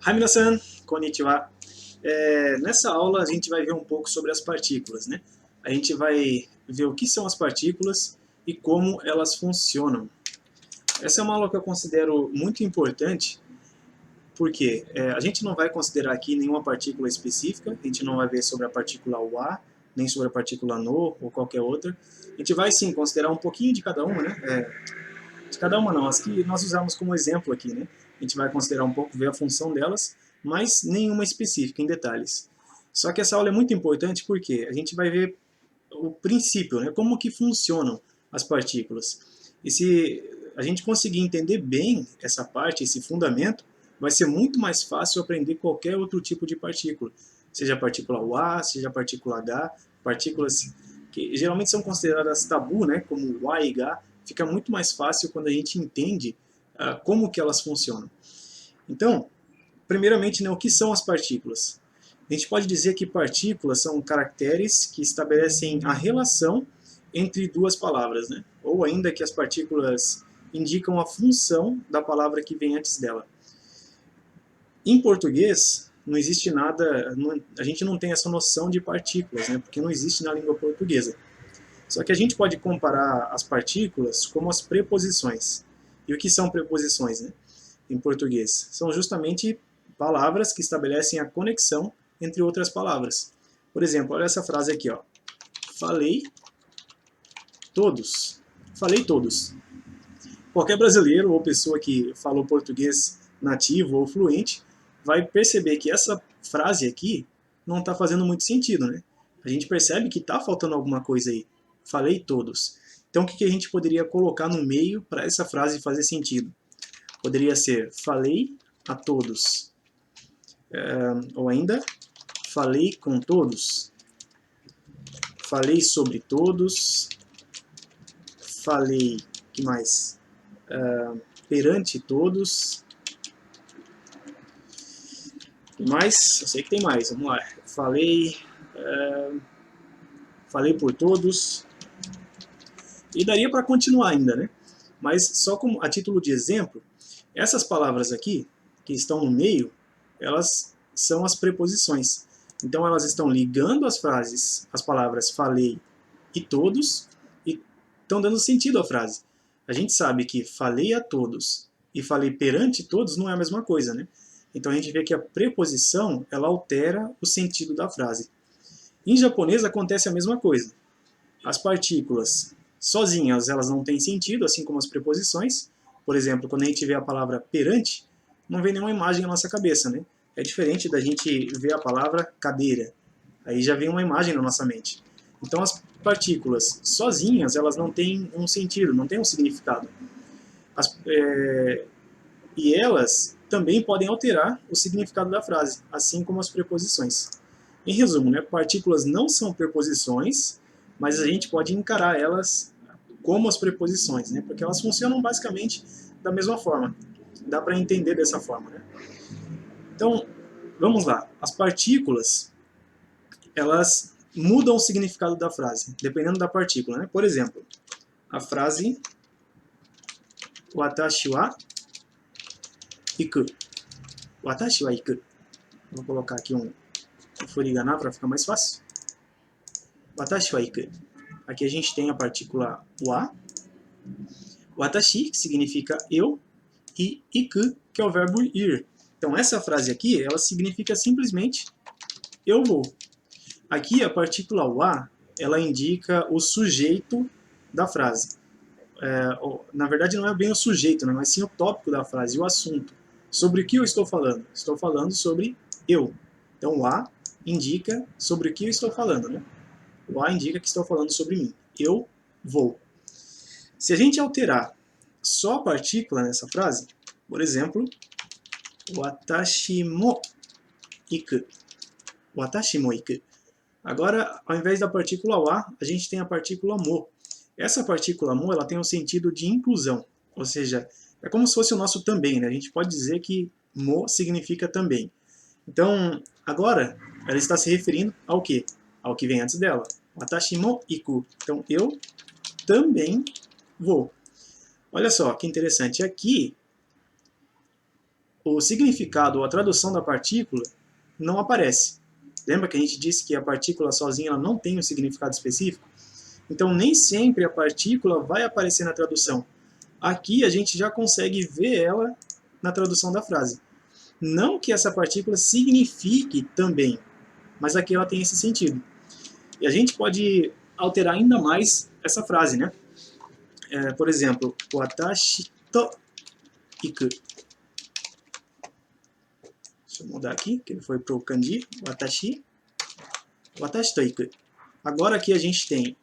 Hai minasan, konnichiwa. Nessa aula a gente vai ver um pouco sobre as partículas, né? A gente vai ver o que são as partículas e como elas funcionam. Essa é uma aula que eu considero muito importante porque a gente não vai considerar aqui nenhuma partícula específica, a gente não vai ver sobre a partícula Wa, nem sobre a partícula No ou qualquer outra. A gente vai sim considerar um pouquinho de cada uma, né? De cada uma não, as que nós usamos como exemplo aqui, né? A gente vai considerar um pouco, ver a função delas, mas nenhuma específica em detalhes. Só que essa aula é muito importante porque a gente vai ver o princípio, né? Como que funcionam as partículas. E se a gente conseguir entender bem essa parte, esse fundamento, vai ser muito mais fácil aprender qualquer outro tipo de partícula. Seja a partícula A, seja a partícula H, partículas que geralmente são consideradas tabu, né? Como Y e H, fica muito mais fácil quando a gente entende como que elas funcionam. Então, primeiramente, né, o que são as partículas? A gente pode dizer que partículas são caracteres que estabelecem a relação entre duas palavras, né? Ou ainda que as partículas indicam a função da palavra que vem antes dela. Em português, não existe nada, a gente não tem essa noção de partículas, né? Porque não existe na língua portuguesa. Só que a gente pode comparar as partículas como as preposições. E o que são preposições, né? Em português? São justamente palavras que estabelecem a conexão entre outras palavras. Por exemplo, olha essa frase aqui, ó. Falei todos. Falei todos. Qualquer brasileiro ou pessoa que falou português nativo ou fluente vai perceber que essa frase aqui não está fazendo muito sentido, né? A gente percebe que está faltando alguma coisa aí. Falei todos. Então, o que a gente poderia colocar no meio para essa frase fazer sentido? Poderia ser falei a todos. Ou ainda, falei com todos. Falei sobre todos. Falei, que mais? Perante todos. Mas, eu sei que tem mais, vamos lá. Falei por todos. E daria para continuar ainda, né? Mas só como a título de exemplo, essas palavras aqui, que estão no meio, elas são as preposições. Então elas estão ligando as frases, as palavras falei e todos, e estão dando sentido à frase. A gente sabe que falei a todos e falei perante todos não é a mesma coisa, né? Então a gente vê que a preposição, ela altera o sentido da frase. Em japonês acontece a mesma coisa. As partículas sozinhas, elas não têm sentido, assim como as preposições. Por exemplo, quando a gente vê a palavra perante, não vem nenhuma imagem na nossa cabeça, né? É diferente da gente ver a palavra cadeira. Aí já vem uma imagem na nossa mente. Então as partículas sozinhas, elas não têm um sentido, não têm um significado. E elas também podem alterar o significado da frase, assim como as preposições. Em resumo, né, partículas não são preposições, mas a gente pode encarar elas como as preposições, né, porque elas funcionam basicamente da mesma forma. Dá para entender dessa forma, né? Então, vamos lá. As partículas, elas mudam o significado da frase, dependendo da partícula, né? Por exemplo, a frase Watashi wa iku. Watashi wa iku. Vou colocar aqui um furigana para ficar mais fácil. Watashi wa iku. Aqui a gente tem a partícula wa. Watashi, que significa eu, e iku, que é o verbo ir. Então essa frase aqui, ela significa simplesmente eu vou. Aqui a partícula wa, ela indica o sujeito da frase. Na verdade não é bem o sujeito, né, mas sim o tópico da frase, o assunto. Sobre o que eu estou falando? Estou falando sobre eu. Então o a indica sobre o que eu estou falando, né? O a indica que estou falando sobre mim. Eu vou. Se a gente alterar só a partícula nessa frase, por exemplo, watashi mo iku. Watashi mo iku. Agora, ao invés da partícula wa, a gente tem a partícula mo. Essa partícula mo, ela tem um sentido de inclusão, ou seja, é como se fosse o nosso também, né? A gente pode dizer que mo significa também. Então, agora, ela está se referindo ao quê? Ao que vem antes dela. Watashi mo iku. Então, eu também vou. Olha só, que interessante. Aqui, o significado ou a tradução da partícula não aparece. Lembra que a gente disse que a partícula sozinha ela não tem um significado específico? Então, nem sempre a partícula vai aparecer na tradução. Aqui a gente já consegue ver ela na tradução da frase. Não que essa partícula signifique também, mas aqui ela tem esse sentido. E a gente pode alterar ainda mais essa frase, né? Por exemplo, watashi to iku. Deixa eu mudar aqui, que ele foi para o kanji. Watashi to iku. Agora aqui a gente tem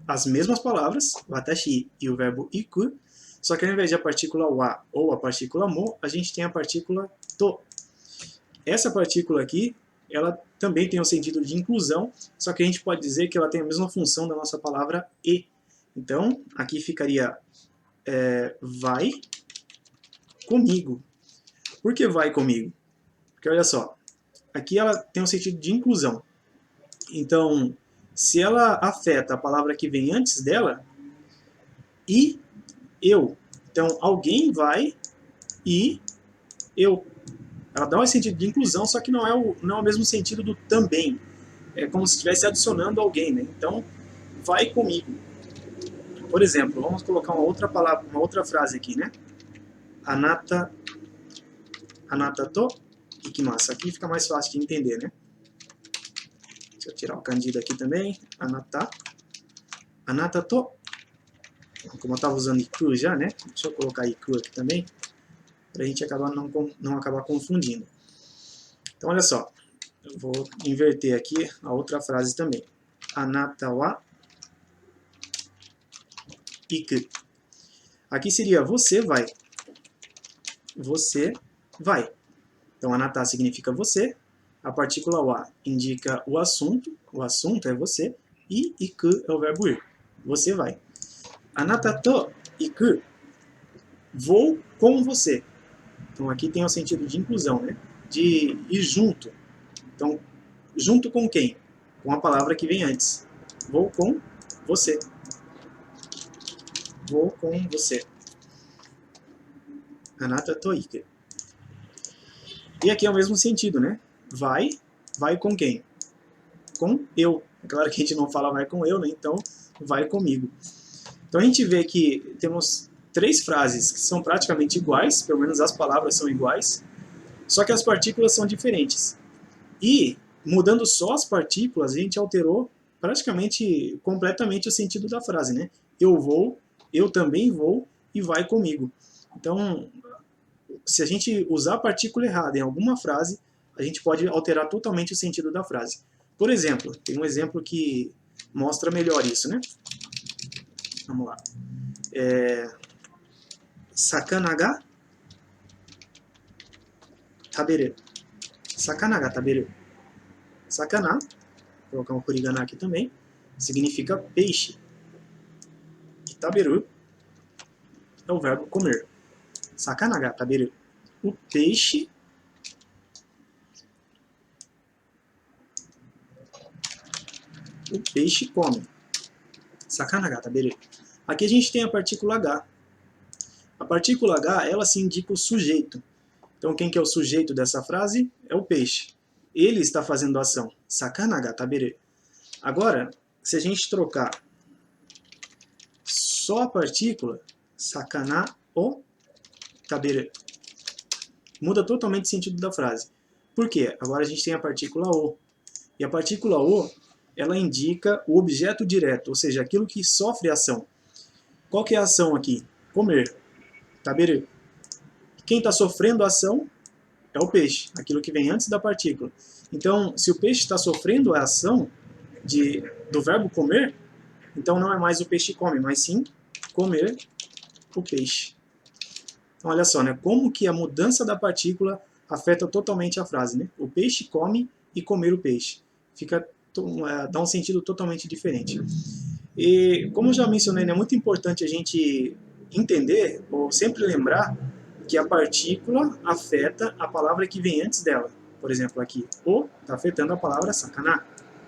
as mesmas palavras, watashi e o verbo iku, só que ao invés de a partícula wa ou a partícula mo, a gente tem a partícula to. Essa partícula aqui, ela também tem um sentido de inclusão, só que a gente pode dizer que ela tem a mesma função da nossa palavra e. Então, aqui ficaria vai comigo. Por que vai comigo? Porque olha só, aqui ela tem um sentido de inclusão. Então, se ela afeta a palavra que vem antes dela, e eu. Então, alguém vai e eu. Ela dá um sentido de inclusão, só que não é o mesmo sentido do também. É como se estivesse adicionando alguém, né? Então, vai comigo. Por exemplo, vamos colocar uma outra palavra, uma outra frase aqui, né? Anata to ikimasu. Aqui fica mais fácil de entender, né? Deixa eu tirar o kanji daqui também. Anata to. Como eu estava usando iku já, né? Deixa eu colocar iku aqui também, para a gente não acabar confundindo. Então, olha só. Eu vou inverter aqui a outra frase também. Anata wa iku. Aqui seria você vai. Você vai. Então, anata significa você. A partícula wa indica o assunto é você. E iku é o verbo ir. Você vai. Anata to iku. Vou com você. Então, aqui tem o sentido de inclusão, né? De ir junto. Então, junto com quem? Com a palavra que vem antes. Vou com você. Vou com você. Anata to iku. E aqui é o mesmo sentido, né? Vai com quem? Com eu. É claro que a gente não fala vai com eu, né? Então, vai comigo. Então, a gente vê que temos 3 frases que são praticamente iguais, pelo menos as palavras são iguais, só que as partículas são diferentes. E, mudando só as partículas, a gente alterou praticamente, completamente o sentido da frase, né? Eu vou, eu também vou e vai comigo. Então, se a gente usar a partícula errada em alguma frase, a gente pode alterar totalmente o sentido da frase. Por exemplo, tem um exemplo que mostra melhor isso, né? Vamos lá. Sakana ga taberu. Sakana ga taberu. Sakana, vou colocar um kurigana aqui também, significa peixe. E taberu é o verbo comer. Sakana ga taberu. O peixe come. Sakana ga taberu. Aqui a gente tem a partícula H. A partícula H, ela se indica o sujeito. Então, quem que é o sujeito dessa frase? É o peixe. Ele está fazendo a ação. Sakana ga taberu. Agora, se a gente trocar só a partícula, sakana o taberu, muda totalmente o sentido da frase. Por quê? Agora a gente tem a partícula o. E a partícula o, ela indica o objeto direto, ou seja, aquilo que sofre ação. Qual que é a ação aqui? Comer. Taberu. Quem está sofrendo a ação é o peixe, aquilo que vem antes da partícula. Então, se o peixe está sofrendo a ação do verbo comer, então não é mais o peixe come, mas sim comer o peixe. Então, olha só, né? Como que a mudança da partícula afeta totalmente a frase, né? O peixe come e comer o peixe. Dá um sentido totalmente diferente. E, como eu já mencionei, é muito importante a gente entender, ou sempre lembrar, que a partícula afeta a palavra que vem antes dela. Por exemplo, aqui, o está afetando a palavra sakana.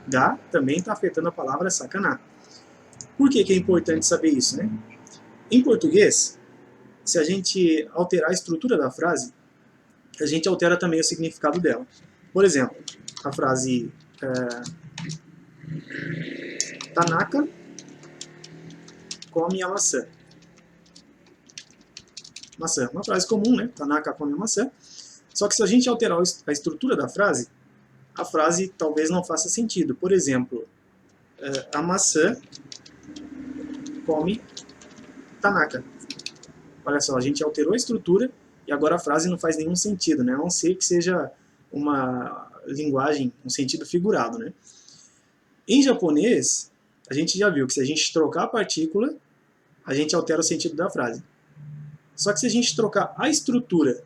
Ga também está afetando a palavra sakana. Por que é importante saber isso, né? Em português, se a gente alterar a estrutura da frase, a gente altera também o significado dela. Por exemplo, a frase Tanaka come a maçã. Maçã, uma frase comum, né? Tanaka come a maçã. Só que se a gente alterar a estrutura da frase, a frase talvez não faça sentido. Por exemplo, a maçã come Tanaka. Olha só, a gente alterou a estrutura e agora a frase não faz nenhum sentido, né? A não ser que seja uma linguagem, um sentido figurado, né? Em japonês, a gente já viu que se a gente trocar a partícula, a gente altera o sentido da frase. Só que se a gente trocar a estrutura,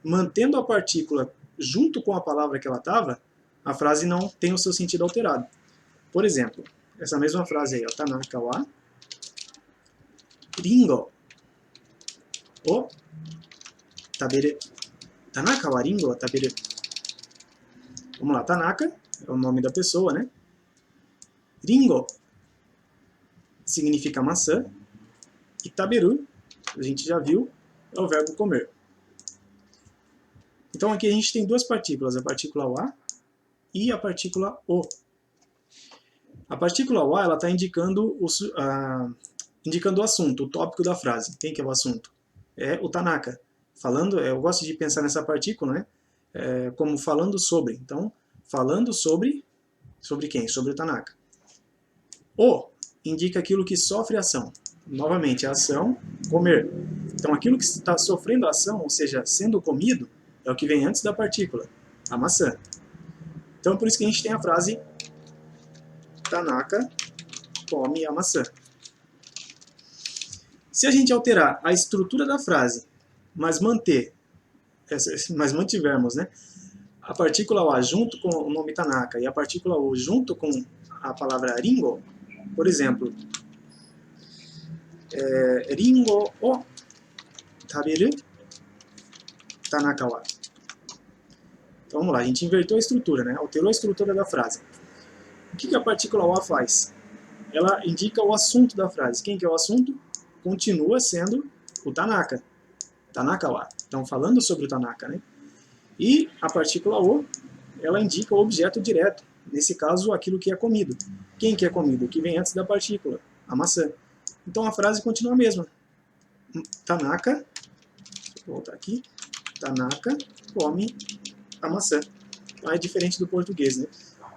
mantendo a partícula junto com a palavra que ela estava, a frase não tem o seu sentido alterado. Por exemplo, essa mesma frase aí, Tanaka wa ringo o taberu. Tanaka wa ringo o taberu. Vamos lá, Tanaka é o nome da pessoa, né? Ringo significa maçã e taberu, a gente já viu, é o verbo comer. Então aqui a gente tem duas partículas, a partícula wa e a partícula o. A partícula wa ela está indicando o assunto, o tópico da frase. Quem que é o assunto? É o Tanaka. Falando, eu gosto de pensar nessa partícula, né? Como falando sobre. Então, falando sobre quem? Sobre o Tanaka. O indica aquilo que sofre ação. Novamente, a ação, comer. Então, aquilo que está sofrendo ação, ou seja, sendo comido, é o que vem antes da partícula, a maçã. Então, por isso que a gente tem a frase Tanaka come a maçã. Se a gente alterar a estrutura da frase, mas mantivermos, né, a partícula wa junto com o nome Tanaka e a partícula o junto com a palavra ringo, por exemplo, ringo o taberu Tanaka wa. Então vamos lá, a gente inverteu a estrutura, né? Alterou a estrutura da frase. O que a partícula wa faz? Ela indica o assunto da frase. Quem que é o assunto? Continua sendo o Tanaka. Tanaka wa. Então falando sobre o Tanaka, né? E a partícula o, ela indica o objeto direto. Nesse caso, aquilo que é comido. Quem que é comido? O que vem antes da partícula, a maçã. Então a frase continua a mesma. Tanaka, vou voltar aqui, Tanaka come a maçã. Então é diferente do português, né?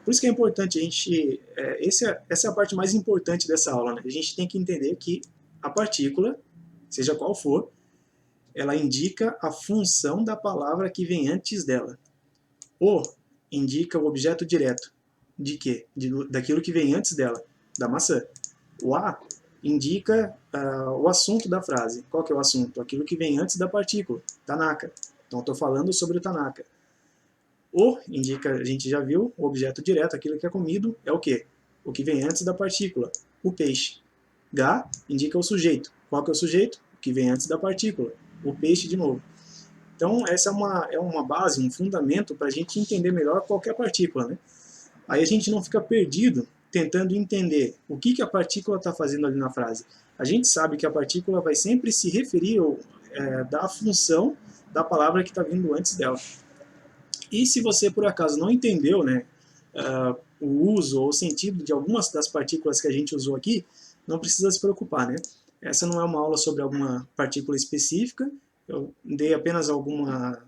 Por isso que é importante a gente... essa é a parte mais importante dessa aula, né? A gente tem que entender que a partícula, seja qual for, ela indica a função da palavra que vem antes dela. O indica o objeto direto. De quê? Daquilo que vem antes dela, da maçã. O a indica o assunto da frase. Qual que é o assunto? Aquilo que vem antes da partícula, Tanaka. Então estou falando sobre o Tanaka. O indica, a gente já viu, o objeto direto, aquilo que é comido, é o quê? O que vem antes da partícula, o peixe. Ga indica o sujeito. Qual que é o sujeito? O que vem antes da partícula, o peixe de novo. Então essa é uma base, um fundamento para a gente entender melhor qualquer partícula, né? Aí a gente não fica perdido tentando entender o que a partícula está fazendo ali na frase. A gente sabe que a partícula vai sempre se referir ou dar a função da palavra que está vindo antes dela. E se você por acaso não entendeu, né, o uso ou o sentido de algumas das partículas que a gente usou aqui, não precisa se preocupar, né? Essa não é uma aula sobre alguma partícula específica, eu dei apenas alguma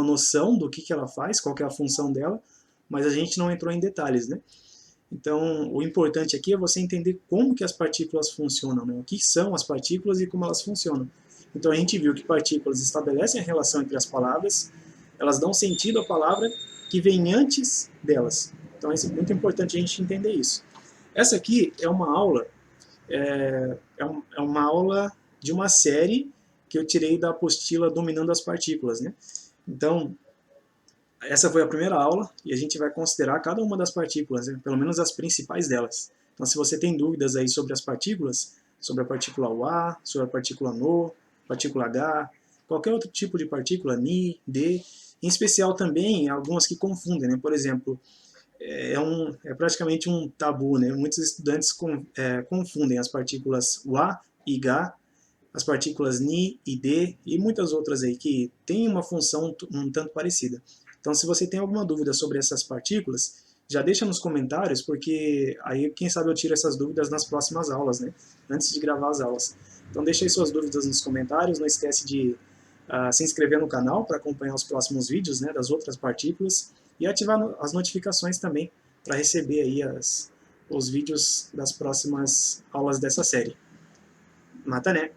noção do que ela faz, qual que é a função dela, mas a gente não entrou em detalhes, né? Então, o importante aqui é você entender como que as partículas funcionam, né? O que são as partículas e como elas funcionam. Então, a gente viu que partículas estabelecem a relação entre as palavras, elas dão sentido à palavra que vem antes delas. Então, é muito importante a gente entender isso. Essa aqui é uma aula, uma aula de uma série que eu tirei da apostila Dominando as Partículas, né? Então, essa foi a primeira aula e a gente vai considerar cada uma das partículas, né? Pelo menos as principais delas. Então, se você tem dúvidas aí sobre as partículas, sobre a partícula Wa, sobre a partícula No, partícula H, qualquer outro tipo de partícula, Ni, De, em especial também algumas que confundem, né? Por exemplo, é praticamente um tabu, né? Muitos estudantes confundem as partículas Wa e Ga as partículas Ni e D e muitas outras aí que têm uma função um tanto parecida. Então, se você tem alguma dúvida sobre essas partículas, já deixa nos comentários, porque aí, quem sabe, eu tiro essas dúvidas nas próximas aulas, né? Antes de gravar as aulas. Então, deixa aí suas dúvidas nos comentários, não esquece de se inscrever no canal para acompanhar os próximos vídeos, né, das outras partículas, e ativar as notificações também, para receber aí os vídeos das próximas aulas dessa série. Matané!